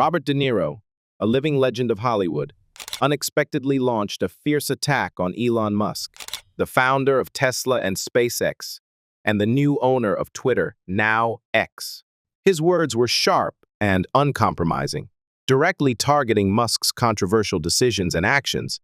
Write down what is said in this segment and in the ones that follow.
Robert De Niro, a living legend of Hollywood, unexpectedly launched a fierce attack on Elon Musk, the founder of Tesla and SpaceX, and the new owner of Twitter, now X. His words were sharp and uncompromising, directly targeting Musk's controversial decisions and actions,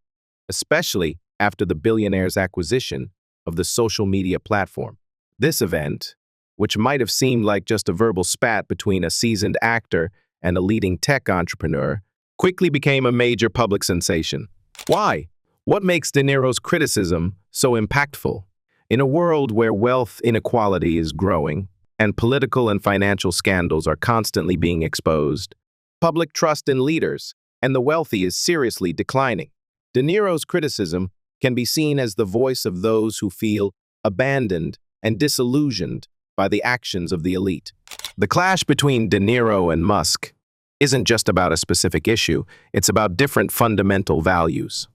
especially after the billionaire's acquisition of the social media platform. This event, which might have seemed like just a verbal spat between a seasoned actor and a leading tech entrepreneur, quickly became a major public sensation. Why? What makes De Niro's criticism so impactful? In a world where wealth inequality is growing and political and financial scandals are constantly being exposed, public trust in leaders and the wealthy is seriously declining. De Niro's criticism can be seen as the voice of those who feel abandoned and disillusioned by the actions of the elite. The clash between De Niro and Musk isn't just about a specific issue, it's about different fundamental values.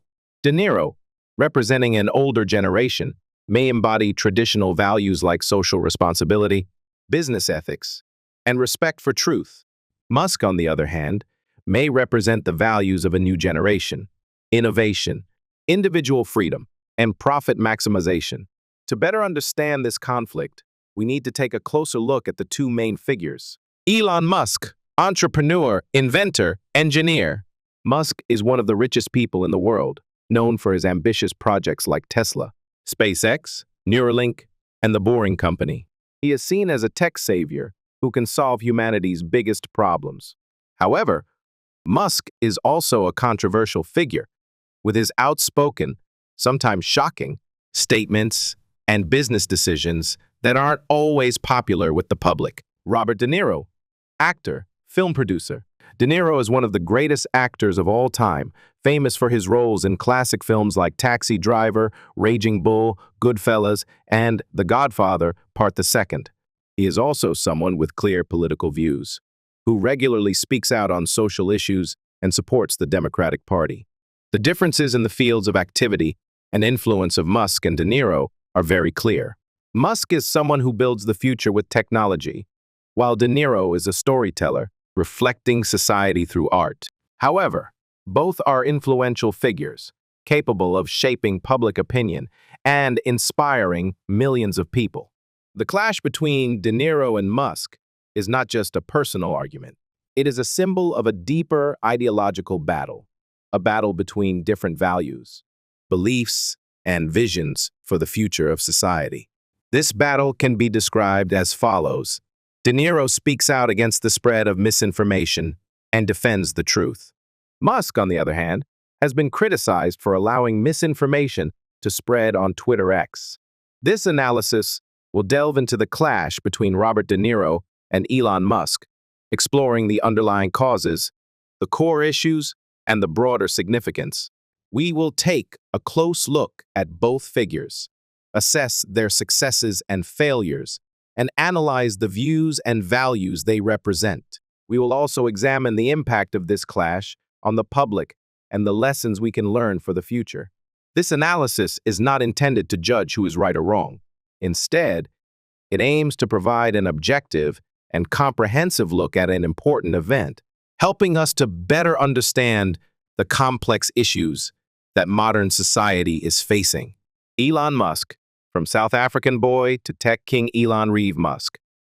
De Niro, representing an older generation, may embody traditional values like social responsibility, business ethics, and respect for truth. Musk, on the other hand, may represent the values of a new generation, innovation, individual freedom, and profit maximization. To better understand this conflict, we need to take a closer look at the two main figures. Elon Musk, entrepreneur, inventor, engineer. Musk is one of the richest people in the world, known for his ambitious projects like Tesla, SpaceX, Neuralink, and the Boring Company. He is seen as a tech savior who can solve humanity's biggest problems. However, Musk is also a controversial figure, with his outspoken, sometimes shocking, statements and business decisions that aren't always popular with the public. Robert De Niro, actor, film producer. De Niro is one of the greatest actors of all time, famous for his roles in classic films like Taxi Driver, Raging Bull, Goodfellas, and The Godfather, Part the Second. He is also someone with clear political views, who regularly speaks out on social issues and supports the Democratic Party. The differences in the fields of activity and influence of Musk and De Niro are very clear. Musk is someone who builds the future with technology, while De Niro is a storyteller, reflecting society through art. However, both are influential figures, capable of shaping public opinion and inspiring millions of people. The clash between De Niro and Musk is not just a personal argument. It is a symbol of a deeper ideological battle, a battle between different values, beliefs, and visions for the future of society. This battle can be described as follows. De Niro speaks out against the spread of misinformation and defends the truth. Musk, on the other hand, has been criticized for allowing misinformation to spread on Twitter X. This analysis will delve into the clash between Robert De Niro and Elon Musk, exploring the underlying causes, the core issues, and the broader significance. We will take a close look at both figures, assess their successes and failures, and analyze the views and values they represent. We will also examine the impact of this clash on the public and the lessons we can learn for the future. This analysis is not intended to judge who is right or wrong. Instead, it aims to provide an objective and comprehensive look at an important event, helping us to better understand the complex issues that modern society is facing. Elon Musk, from South African boy to tech king Elon Reeve Musk,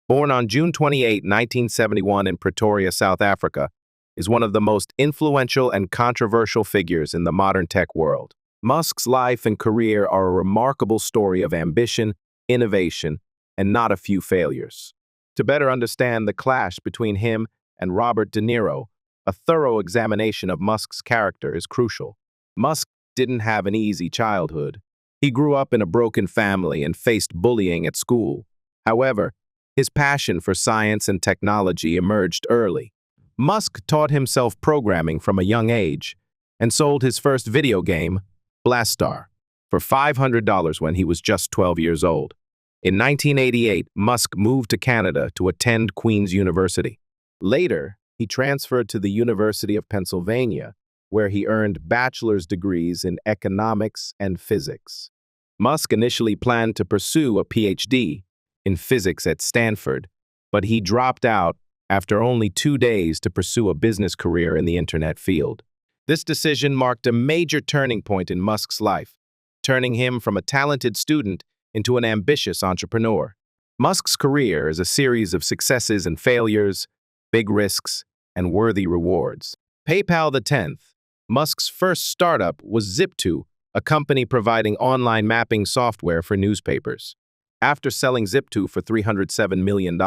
born on June 28, 1971 in Pretoria, South Africa, is one of the most influential and controversial figures in the modern tech world. Musk's life and career are a remarkable story of ambition, innovation, and not a few failures. To better understand the clash between him and Robert De Niro, a thorough examination of Musk's character is crucial. Musk didn't have an easy childhood. He grew up in a broken family and faced bullying at school. However, his passion for science and technology emerged early. Musk taught himself programming from a young age and sold his first video game, Blastar, for $500 when he was just 12 years old. In 1988, Musk moved to Canada to attend Queen's University. Later, he transferred to the University of Pennsylvania, where he earned bachelor's degrees in economics and physics. Musk initially planned to pursue a PhD in physics at Stanford, but he dropped out after only 2 days to pursue a business career in the internet field. This decision marked a major turning point in Musk's life, turning him from a talented student into an ambitious entrepreneur. Musk's career is a series of successes and failures, big risks, and worthy rewards. PayPal the 10th. Musk's first startup was Zip2, a company providing online mapping software for newspapers. After selling Zip2 for $307 million,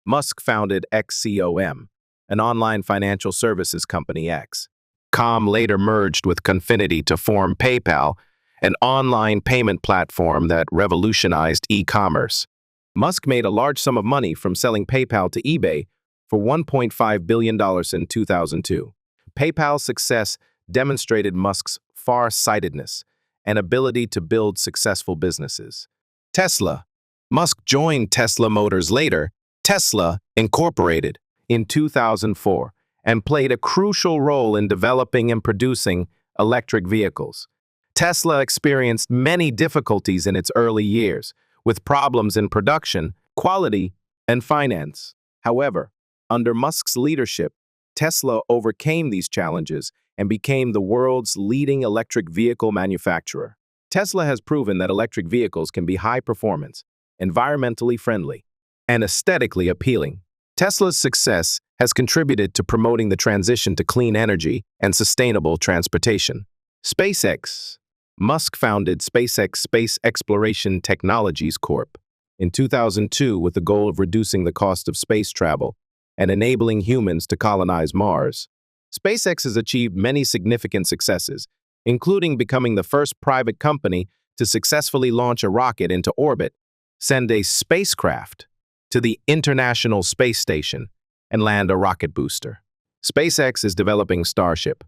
Musk founded XCOM, an online financial services company X. Com later merged with Confinity to form PayPal, an online payment platform that revolutionized e-commerce. Musk made a large sum of money from selling PayPal to eBay for $1.5 billion in 2002. PayPal's success demonstrated Musk's far-sightedness and ability to build successful businesses. Tesla. Musk joined Tesla Motors later, Tesla Incorporated, in 2004, and played a crucial role in developing and producing electric vehicles. Tesla experienced many difficulties in its early years, with problems in production, quality, and finance. However, under Musk's leadership, Tesla overcame these challenges and became the world's leading electric vehicle manufacturer. Tesla has proven that electric vehicles can be high performance, environmentally friendly, and aesthetically appealing. Tesla's success has contributed to promoting the transition to clean energy and sustainable transportation. SpaceX. Musk founded SpaceX Space Exploration Technologies Corp. in 2002 with the goal of reducing the cost of space travel and enabling humans to colonize Mars. SpaceX has achieved many significant successes, including becoming the first private company to successfully launch a rocket into orbit, send a spacecraft to the International Space Station, and land a rocket booster. SpaceX is developing Starship,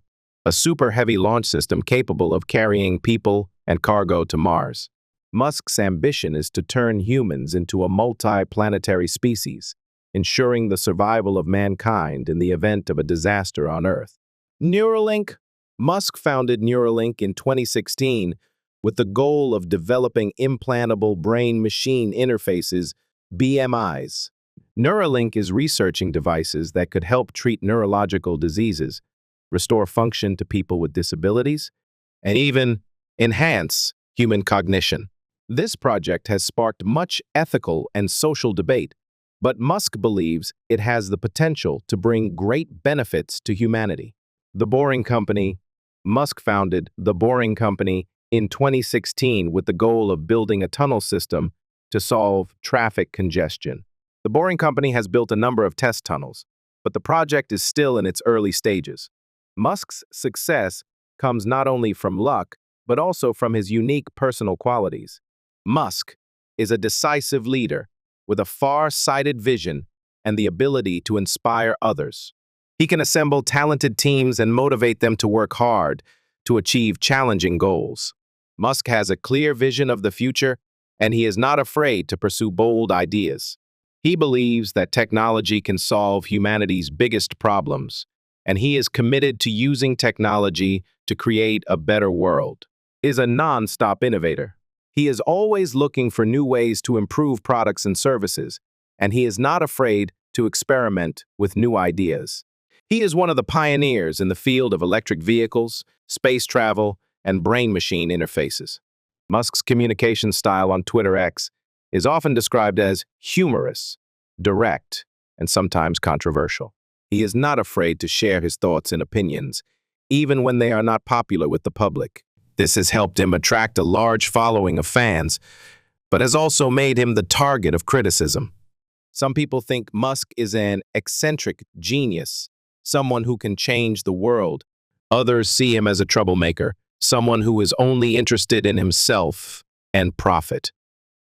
a super heavy launch system capable of carrying people and cargo to Mars. Musk's ambition is to turn humans into a multi-planetary species, ensuring the survival of mankind in the event of a disaster on Earth. Neuralink. Musk founded Neuralink in 2016 with the goal of developing implantable brain-machine interfaces, BMIs. Neuralink is researching devices that could help treat neurological diseases, restore function to people with disabilities, and even enhance human cognition. This project has sparked much ethical and social debate, but Musk believes it has the potential to bring great benefits to humanity. The Boring Company. Musk founded The Boring Company in 2016 with the goal of building a tunnel system to solve traffic congestion. The Boring Company has built a number of test tunnels, but the project is still in its early stages. Musk's success comes not only from luck, but also from his unique personal qualities. Musk is a decisive leader with a far-sighted vision and the ability to inspire others. He can assemble talented teams and motivate them to work hard to achieve challenging goals. Musk has a clear vision of the future, and he is not afraid to pursue bold ideas. He believes that technology can solve humanity's biggest problems, and he is committed to using technology to create a better world. He is a non-stop innovator. He is always looking for new ways to improve products and services, and he is not afraid to experiment with new ideas. He is one of the pioneers in the field of electric vehicles, space travel, and brain-machine interfaces. Musk's communication style on Twitter X is often described as humorous, direct, and sometimes controversial. He is not afraid to share his thoughts and opinions, even when they are not popular with the public. This has helped him attract a large following of fans, but has also made him the target of criticism. Some people think Musk is an eccentric genius, someone who can change the world. Others see him as a troublemaker, someone who is only interested in himself and profit.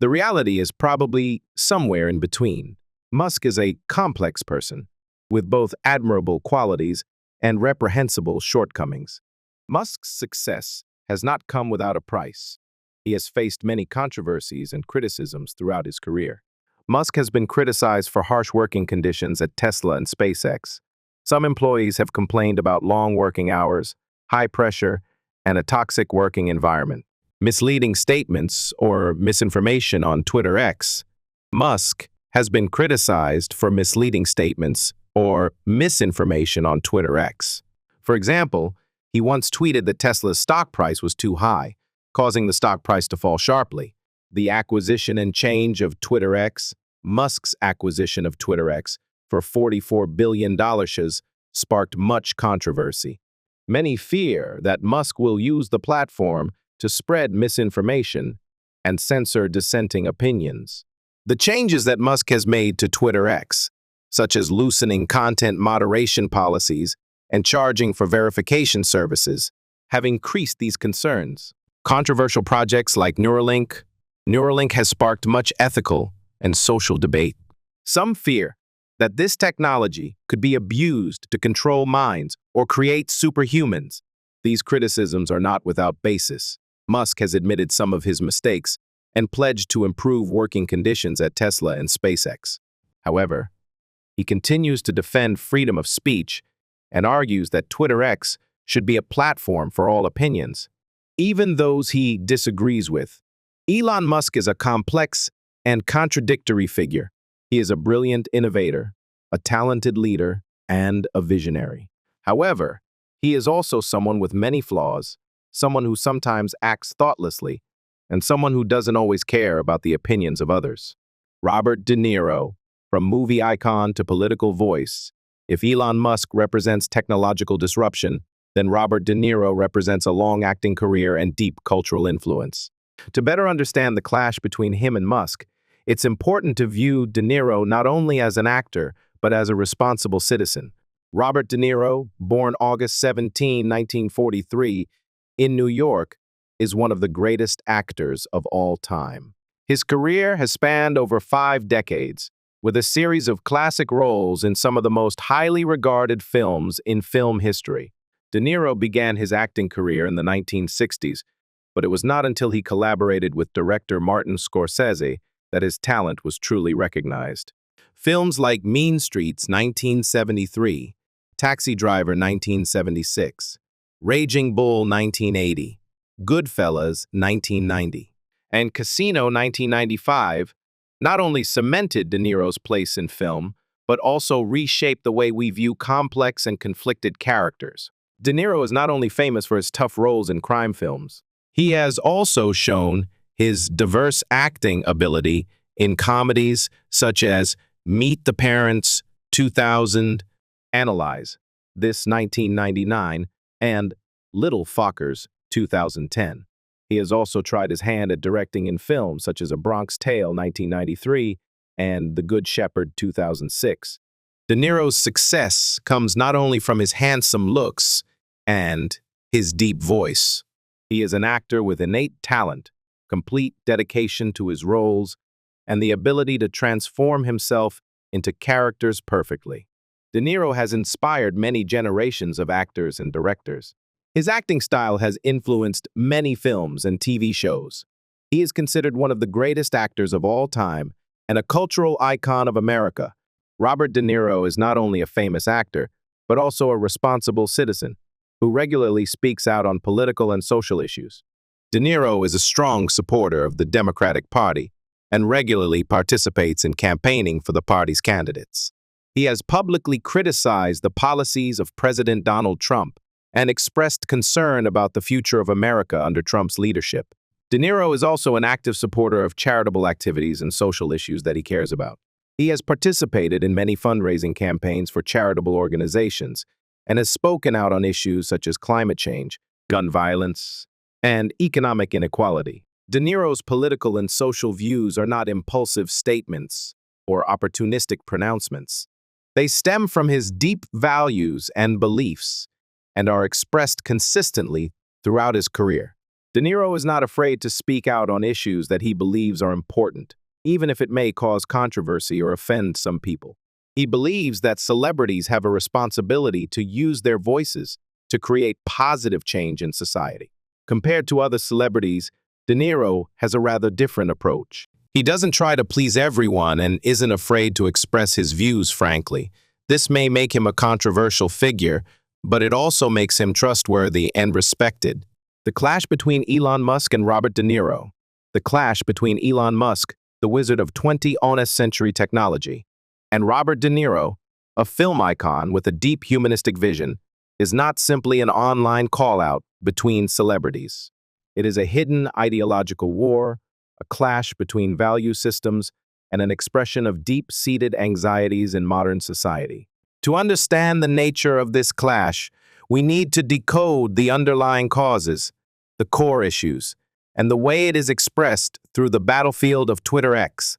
The reality is probably somewhere in between. Musk is a complex person, with both admirable qualities and reprehensible shortcomings. Musk's success has not come without a price. He has faced many controversies and criticisms throughout his career. Musk has been criticized for harsh working conditions at Tesla and SpaceX. Some employees have complained about long working hours, high pressure, and a toxic working environment. Misleading statements or misinformation on Twitter X. Musk has been criticized for misleading statements or misinformation on Twitter X. For example, he once tweeted that Tesla's stock price was too high, causing the stock price to fall sharply. The acquisition and change of Twitter X, Musk's acquisition of Twitter X for $44 billion sparked much controversy. Many fear that Musk will use the platform to spread misinformation and censor dissenting opinions. The changes that Musk has made to Twitter X, such as loosening content moderation policies and charging for verification services, have increased these concerns. Controversial projects like Neuralink has sparked much ethical and social debate. Some fear that this technology could be abused to control minds or create superhumans. These criticisms are not without basis. Musk has admitted some of his mistakes and pledged to improve working conditions at Tesla and SpaceX. However, he continues to defend freedom of speech and argues that Twitter X should be a platform for all opinions, even those he disagrees with. Elon Musk is a complex and contradictory figure. He is a brilliant innovator, a talented leader, and a visionary. However, he is also someone with many flaws, someone who sometimes acts thoughtlessly, and someone who doesn't always care about the opinions of others. Robert De Niro, from movie icon to political voice. If Elon Musk represents technological disruption, then Robert De Niro represents a long acting career and deep cultural influence. To better understand the clash between him and Musk, it's important to view De Niro not only as an actor, but as a responsible citizen. Robert De Niro, born August 17, 1943, in New York, is one of the greatest actors of all time. His career has spanned over 5 decades, with a series of classic roles in some of the most highly regarded films in film history. De Niro began his acting career in the 1960s, but it was not until he collaborated with director Martin Scorsese that his talent was truly recognized. Films like Mean Streets, 1973, Taxi Driver, 1976, Raging Bull, 1980, Goodfellas, 1990, and Casino, 1995, not only cemented De Niro's place in film, but also reshaped the way we view complex and conflicted characters. De Niro is not only famous for his tough roles in crime films, he has also shown his diverse acting ability in comedies such as Meet the Parents, 2000, Analyze, This 1999, and Little Fockers, 2010. He has also tried his hand at directing in films such as A Bronx Tale, 1993, and The Good Shepherd, 2006. De Niro's success comes not only from his handsome looks and his deep voice. He is an actor with innate talent, complete dedication to his roles, and the ability to transform himself into characters perfectly. De Niro has inspired many generations of actors and directors. His acting style has influenced many films and TV shows. He is considered one of the greatest actors of all time and a cultural icon of America. Robert De Niro is not only a famous actor, but also a responsible citizen who regularly speaks out on political and social issues. De Niro is a strong supporter of the Democratic Party and regularly participates in campaigning for the party's candidates. He has publicly criticized the policies of President Donald Trump and expressed concern about the future of America under Trump's leadership. De Niro is also an active supporter of charitable activities and social issues that he cares about. He has participated in many fundraising campaigns for charitable organizations and has spoken out on issues such as climate change, gun violence, and economic inequality. De Niro's political and social views are not impulsive statements or opportunistic pronouncements. They stem from his deep values and beliefs and are expressed consistently throughout his career. De Niro is not afraid to speak out on issues that he believes are important, even if it may cause controversy or offend some people. He believes that celebrities have a responsibility to use their voices to create positive change in society. Compared to other celebrities, De Niro has a rather different approach. He doesn't try to please everyone and isn't afraid to express his views frankly. This may make him a controversial figure, but it also makes him trustworthy and respected. The clash between Elon Musk and Robert De Niro. The clash between Elon Musk the wizard of 20th century technology, and Robert De Niro, a film icon with a deep humanistic vision, is not simply an online call-out between celebrities. It is a hidden ideological war, a clash between value systems, and an expression of deep-seated anxieties in modern society. To understand the nature of this clash, we need to decode the underlying causes, the core issues, and the way it is expressed through the battlefield of Twitter X.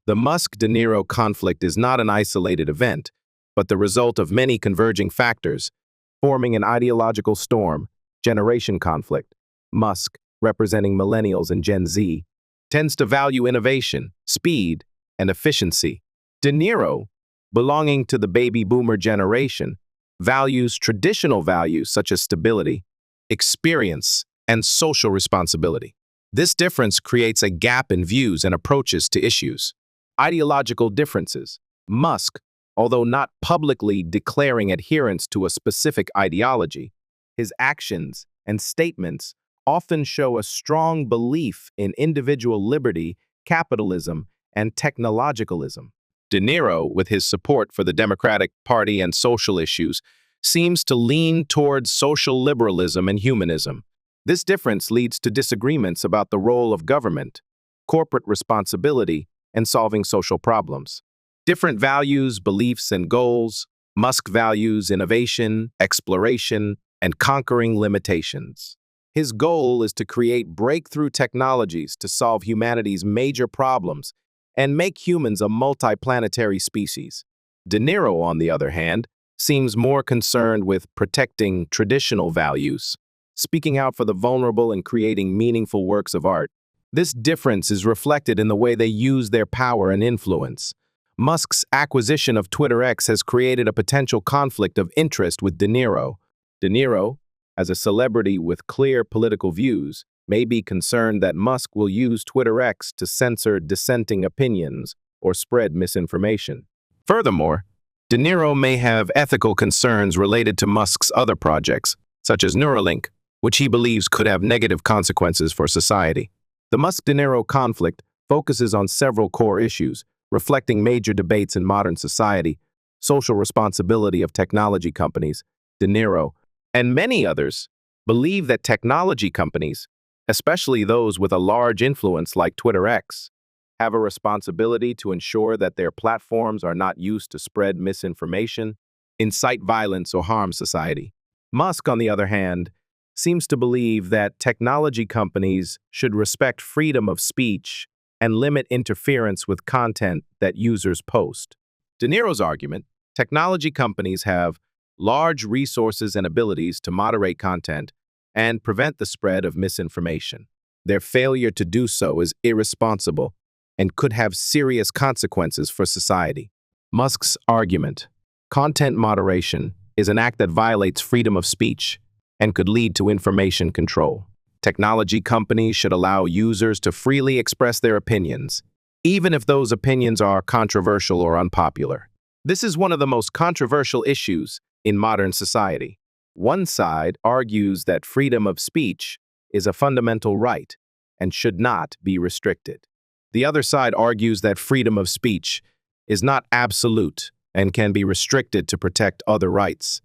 The Musk-De Niro conflict is not an isolated event, but the result of many converging factors, forming an ideological storm, generation conflict. Musk, representing millennials and Gen Z, tends to value innovation, speed, and efficiency. De Niro, belonging to the baby boomer generation, values traditional values such as stability, experience, and social responsibility. This difference creates a gap in views and approaches to issues. Ideological differences. Musk, although not publicly declaring adherence to a specific ideology, his actions and statements often show a strong belief in individual liberty, capitalism, and technologicalism. De Niro, with his support for the Democratic Party and social issues, seems to lean towards social liberalism and humanism. This difference leads to disagreements about the role of government, corporate responsibility, and solving social problems. Different values, beliefs, and goals. Musk values innovation, exploration, and conquering limitations. His goal is to create breakthrough technologies to solve humanity's major problems and make humans a multiplanetary species. De Niro, on the other hand, seems more concerned with protecting traditional values, speaking out for the vulnerable and creating meaningful works of art. This difference is reflected in the way they use their power and influence. Musk's acquisition of Twitter X has created a potential conflict of interest with De Niro. De Niro, as a celebrity with clear political views, may be concerned that Musk will use Twitter X to censor dissenting opinions or spread misinformation. Furthermore, De Niro may have ethical concerns related to Musk's other projects, such as Neuralink, which he believes could have negative consequences for society. The Musk-De Niro conflict focuses on several core issues, reflecting major debates in modern society, social responsibility of technology companies. De Niro, and many others, believe that technology companies, especially those with a large influence like Twitter X, have a responsibility to ensure that their platforms are not used to spread misinformation, incite violence, or harm society. Musk, on the other hand, seems to believe that technology companies should respect freedom of speech and limit interference with content that users post. De Niro's argument, technology companies have large resources and abilities to moderate content and prevent the spread of misinformation. Their failure to do so is irresponsible and could have serious consequences for society. Musk's argument, content moderation is an act that violates freedom of speech and could lead to information control. Technology companies should allow users to freely express their opinions, even if those opinions are controversial or unpopular. This is one of the most controversial issues in modern society. One side argues that freedom of speech is a fundamental right and should not be restricted. The other side argues that freedom of speech is not absolute and can be restricted to protect other rights,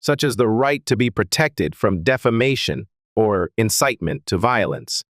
such as the right to be protected from defamation or incitement to violence.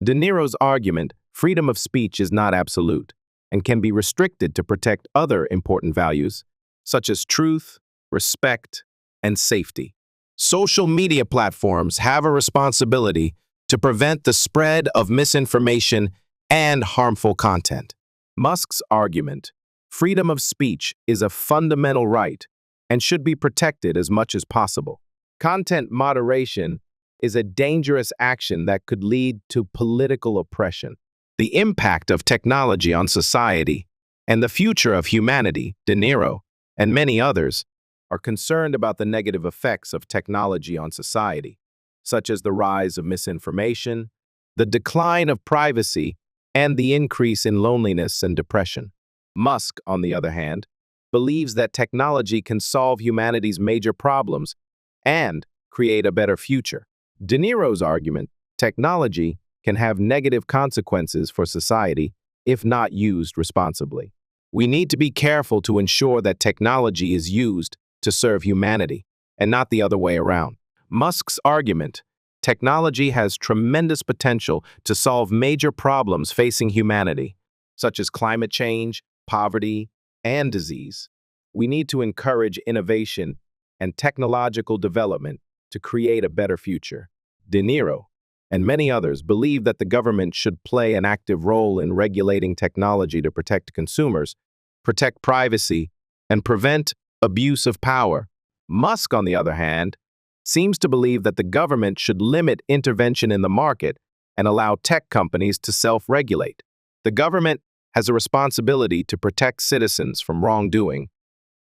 De Niro's argument, freedom of speech is not absolute and can be restricted to protect other important values, such as truth, respect, and safety. Social media platforms have a responsibility to prevent the spread of misinformation and harmful content. Musk's argument, freedom of speech is a fundamental right and should be protected as much as possible. Content moderation is a dangerous action that could lead to political oppression. The impact of technology on society and the future of humanity, De Niro, and many others, are concerned about the negative effects of technology on society, such as the rise of misinformation, the decline of privacy, and the increase in loneliness and depression. Musk, on the other hand, believes that technology can solve humanity's major problems and create a better future. De Niro's argument, technology can have negative consequences for society, if not used responsibly. We need to be careful to ensure that technology is used to serve humanity and not the other way around. Musk's argument: technology has tremendous potential to solve major problems facing humanity, such as climate change, poverty, and disease. We need to encourage innovation and technological development to create a better future. De Niro and many others believe that the government should play an active role in regulating technology to protect consumers, protect privacy, and prevent abuse of power. Musk, on the other hand, seems to believe that the government should limit intervention in the market and allow tech companies to self-regulate. The government has a responsibility to protect citizens from wrongdoing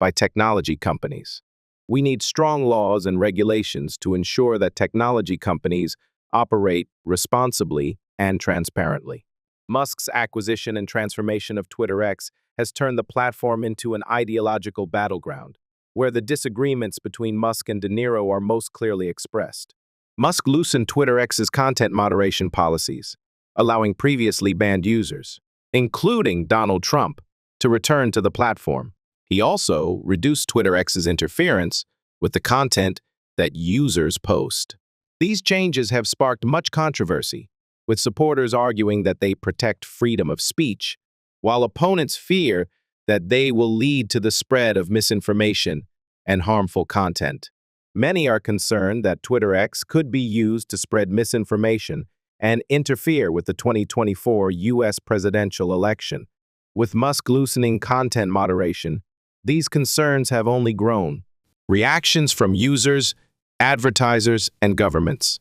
by technology companies. We need strong laws and regulations to ensure that technology companies operate responsibly and transparently. Musk's acquisition and transformation of Twitter X has turned the platform into an ideological battleground, where the disagreements between Musk and De Niro are most clearly expressed. Musk loosened Twitter X's content moderation policies, allowing previously banned users, including Donald Trump, to return to the platform. He also reduced Twitter X's interference with the content that users post. These changes have sparked much controversy, with supporters arguing that they protect freedom of speech, while opponents fear that they will lead to the spread of misinformation and harmful content. Many are concerned that Twitter X could be used to spread misinformation and interfere with the 2024 U.S. presidential election. With Musk loosening content moderation, these concerns have only grown. Reactions from users, advertisers, and governments.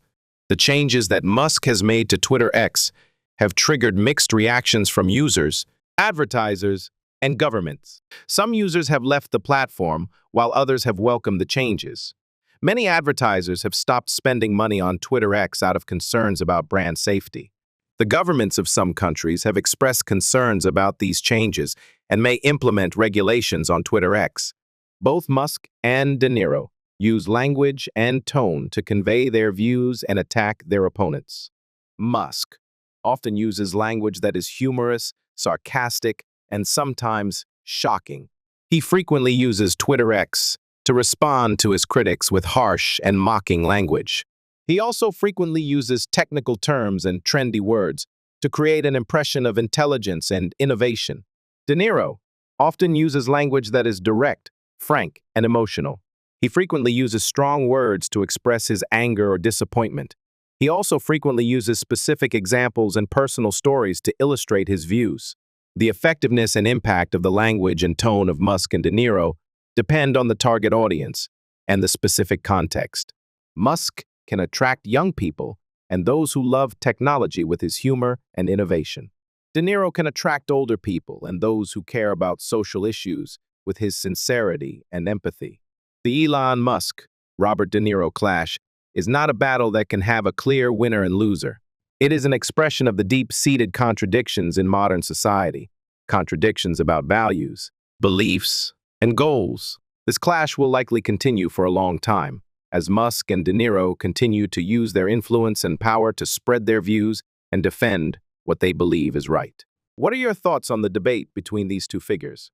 The changes that Musk has made to Twitter X have triggered mixed reactions from users, advertisers, and governments. Some users have left the platform, while others have welcomed the changes. Many advertisers have stopped spending money on Twitter X out of concerns about brand safety. The governments of some countries have expressed concerns about these changes and may implement regulations on Twitter X. Both Musk and De Niro use language and tone to convey their views and attack their opponents. Musk often uses language that is humorous, sarcastic, and sometimes shocking. He frequently uses Twitter X to respond to his critics with harsh and mocking language. He also frequently uses technical terms and trendy words to create an impression of intelligence and innovation. De Niro often uses language that is direct, frank, and emotional. He frequently uses strong words to express his anger or disappointment. He also frequently uses specific examples and personal stories to illustrate his views. The effectiveness and impact of the language and tone of Musk and De Niro depend on the target audience and the specific context. Musk can attract young people and those who love technology with his humor and innovation. De Niro can attract older people and those who care about social issues with his sincerity and empathy. The Elon Musk, Robert De Niro clash is not a battle that can have a clear winner and loser. It is an expression of the deep-seated contradictions in modern society, contradictions about values, beliefs, and goals. This clash will likely continue for a long time, as Musk and De Niro continue to use their influence and power to spread their views and defend what they believe is right. What are your thoughts on the debate between these two figures?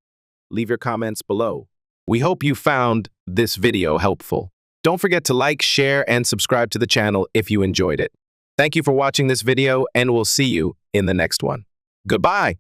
Leave your comments below. We hope you found this video helpful. Don't forget to like, share, and subscribe to the channel if you enjoyed it. Thank you for watching this video, and we'll see you in the next one. Goodbye!